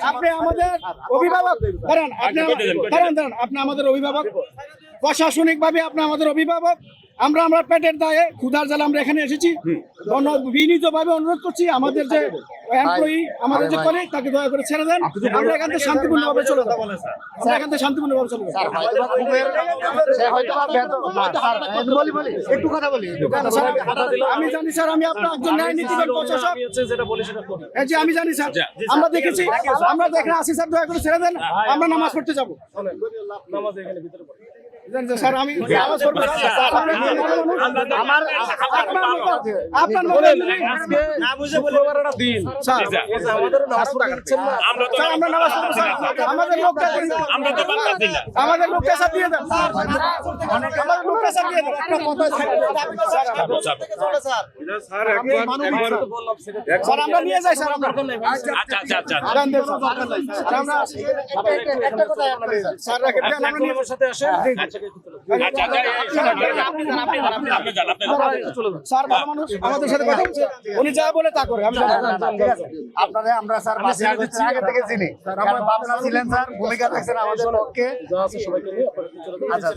আপনি আমাদের অভিভাবক, দাঁড়ান, আপনি আমাদের অভিভাবক, প্রশাসনিক ভাবে আপনি আমাদের অভিভাবক। আমরা পেটের দায়ে ক্ষুধার জ্বালা আমরা এখানে এসেছি। বিনীত ভাবে অনুরোধ করছি, আমাদের যে এমপ্লয়ি, আমাদের যে কলিগ, তাকে দয়া করে ছেড়ে দেন। আমরা এখান থেকে শান্তিপূর্ণ ভাবে চলে যাবো। আমরা এখান থেকে শান্তিপূর্ণ ভাবে চলে যাবো। আমি জানি স্যার, আমি আপনার একজন ন্যায় নীতিবান প্রশাসক। জি আমি জানি স্যার, আমরা দেখেছি, আমরা দেখে আসি স্যার, দয়া করে ছেড়ে দেন, আমরা নামাজ পড়তে যাবো। স্যার আমি নামাজ পড়বো স্যার। আপনার দিন স্যার, আমাদের নামাজ পড়বো স্যার। আমাদের লোকটা আমাদের লোকটা স্যার দিয়ে দেন, আমাদের লোকটা স্যার দিয়ে দেন। আপনার কথা স্যার আমরা নিয়ে যাই স্যার। আমরা স্যার রাখেন, আমরা নিয়ে সাথে আসেন। স্যার ভালো মানুষ, আমাদের সাথে কথা বলছে, উনি যা বলে তা করে। আপনারা আমরা স্যার আগে থেকে চিনি, বাবা ছিলেন স্যার, ভূমিকা দেখছেন আমাদের পক্ষে। আচ্ছা